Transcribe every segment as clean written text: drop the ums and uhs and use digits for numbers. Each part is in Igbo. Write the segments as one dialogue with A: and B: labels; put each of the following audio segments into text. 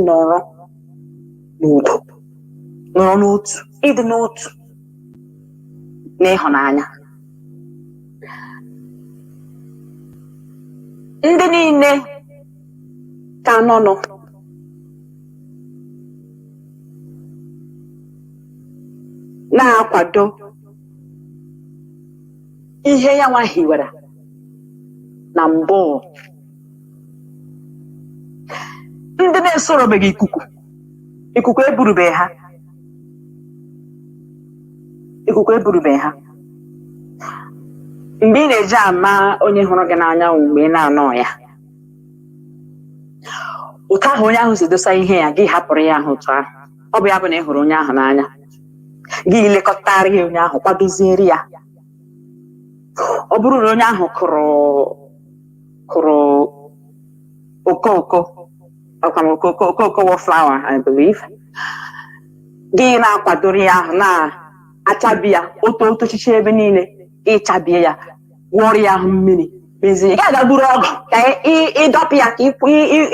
A: nọrọ n'udo, nọrọ n'otu, ịdị n'otu na ịhụnanya. Ndị niile ka nọnụ na-akwado ihe ya nwa hiwere na mbụ, ndị na-esorobeghị ikuku eburubeghị ha, mgbe ị na-eji ama onye hụrụ gị n'anya mgbe ị na-anọ ya, otu ahụ onye ahụ si dosa ihe ya, gị hapụrụ ya ahụ otu ahụ, ọ bụ ya bụ na ị hụrụ onye ahụ n'anya, gị lekọtara ya onye ahụ, kwadozieri ya. Ọ bụrụ na onye ahụ kụrụ okoko wọ flower, I believe, gị na-akwadoro ya ahụ, na-achabi ya otochichi ebe niile, ịchabie ya, gwọrọ ya ahụ mmiri, mezie ị ga-aga buru ọgụ ka ịdọpụ ya, ka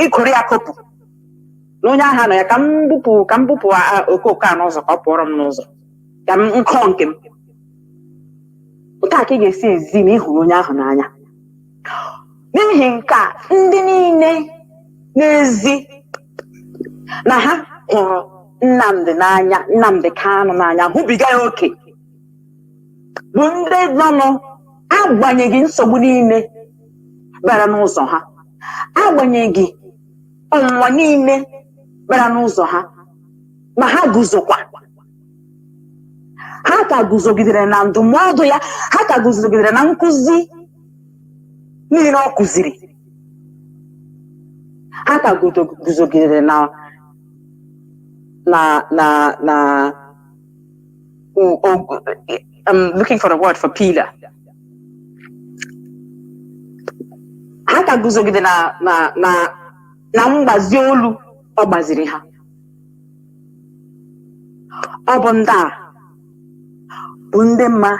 A: ịkụrụ ya kopụ na onye ahụ nọ ya, ka m bupụ okoko a n'ụzọ, ka ọ pụọrọ m n'ụzọ, ka m nkọ nke m. Otu a ka ị ga-esi ezi ma ị hụrụ onye ahụ n'anya. N'ihi nke a, ndị niile n'ezi na ha hụrụ Nnamdi Kanu n'anya, hụbiga ya oke, bụ ndị nọ agbanyeghị nsogbu niile bịara n'ụzọ ha, agbanyeghị ọnwụnwa niile bịara n'ụzọ ha, ma ha guzokwa, ha ka guzogidere na ndụmọdụ ya, ha ka guzogidere na nkụzi niile ọ kụziri, ha ka guzogidere I'm looking for a word for pillar. Ha ka guzogide na mgbazi olu ọ gbaziri ha. Ọ bụ ndị a bụ ndị mma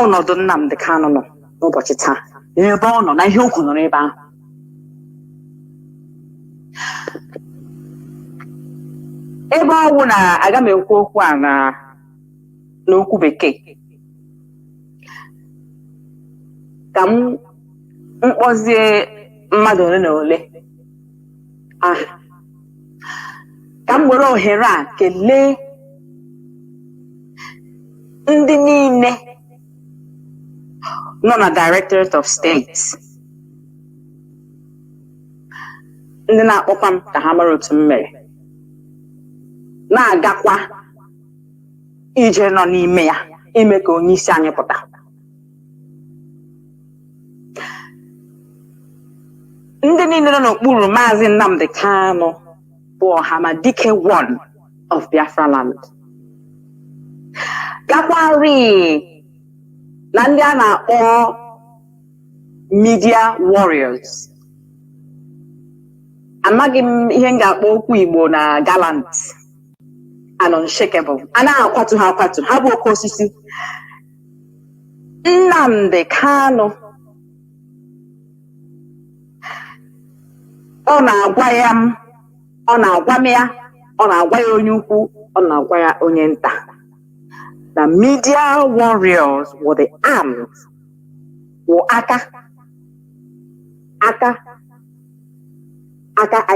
A: ọnọdụ Nnamdi Kanu nọ n'ụbọchị taa, ebe ọ nọ na ihe o kwuru n'ebe ahụ. Ebe ọ bụ na aga m ekwu okwu a n'okwu bekee, ka m mkpọzie mmadụ ole na ole aha, ka m were ohere a kelee ndị niile nọ na Directorate of State, ndị na-akpọkwa m ka ha mara otu m mere, na-agakwa ije nọ n'ime ya, ime ka onye isi anyị pụta. Ndị niile nọ n'okpuru Maazị Nnamdi Kanu bụ Ọhamadike one of Biafra land. Gakwarị na ndị a na-akpọ media warriors. Amaghị m ihe m ga-akpọ okwu Igbo na gallant and unshakable. A na-akwatu ha akwatu, ha bụ oke osisi. Nnamdi Kanu, ọ na-agwa ya onye ukwu, ọ na-agwa ya onye nta. The media warriors were the arms, were aka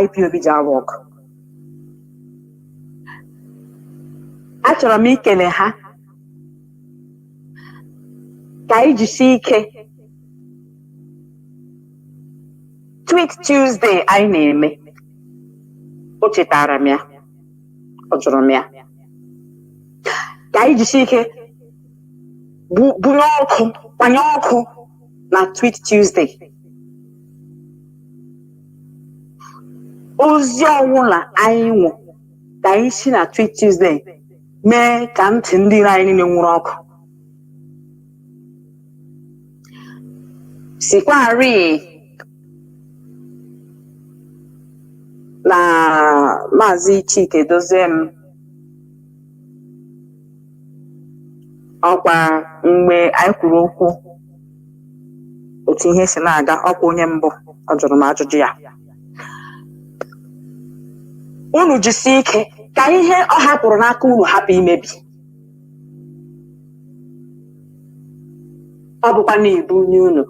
A: IPOB ji arụ ọgụ. Achọrọ m ikele ha ka anyị jisie ike. Tweet Tuesday anyị na-eme, o chetara m ya, ọ jụrụ m ya ka anyị jisie ike kwanye ọkụ na Tweet Tuesday. Ozi ọwụla anyị nwụ ka anyị si na Tweet Tuesday mee ka ntị ndị anyị niile nwụrụ ọkụ. Sikwarị na Maazị Chike Doziem ọkwa mgbe anyị kwuru okwu otu ihe si na-aga, ọkwa onye mbụ ọ jụrụ m ajụjụ ya. unu jisie ike ka ihe ọ hapụrụ n'aka unu hapụ imebi. Ọ bụkwa na ibu nye unu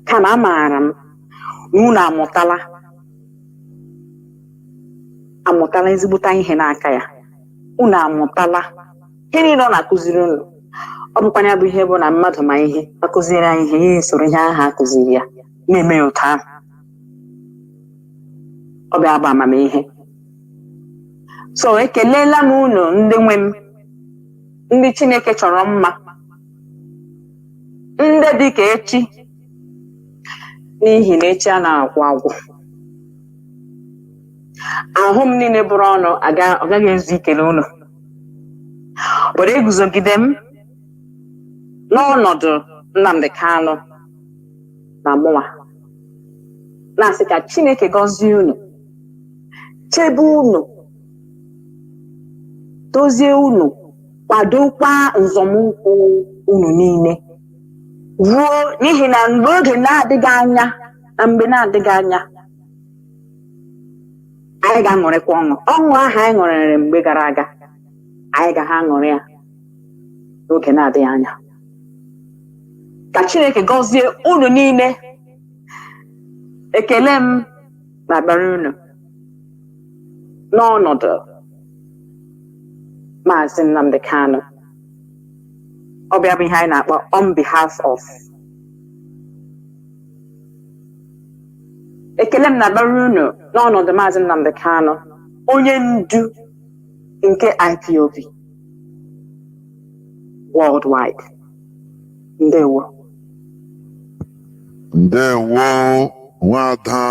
A: kama amaara m na unu amụtala ezigbote ihe n'aka ya. Unu amụtala ihe niile ọ na-akụziri unu. Ọ bụkwa ya bụ ihe bụ na mmadụ ma ihe akụziri anyị ihe ya esoro ihe ahụ akụziri ya na-eme ya otu ahụ. Ọ bịa bụ amamihe. So ekelela m unu ndị nwe m, ndị Chineke chọrọ mma, ndị dị ka echi, n'ihi na echi a na-agwụ agwụ. Ahụ m niile bụrụ ọnụ ọ gaghị ezu ikele unu. Were eguzogide m n'ọnọdụ Nnamdi Kanu na mụnwa na-asị ka Chineke gọzie unu, chebe unu, dozie unu, kwadokwa nzọmụkwụ unu niile ruo n'ihi na mgbe oge na-adịghị anya anyị ga-aṅụrịkwa ọṅụ ahụ anyị ṅụrịrị mgbe gara aga. Anyị ga-aṅụrị ya n'oge na-adịghị anya. Ka Chineke gọzie unu niile. Ekele m na-abara unu n'ọnọdụ Maazị Nnamdi Kanu. Ọ bịa bụ ihe anyị na-akpọ on behalf of. Ekele m na-abara unu n'ọnọdụ Maazị Nnamdi Kanu, onye ndu nke IPOB worldwide. Ndewo.
B: Ndewo, Nwada.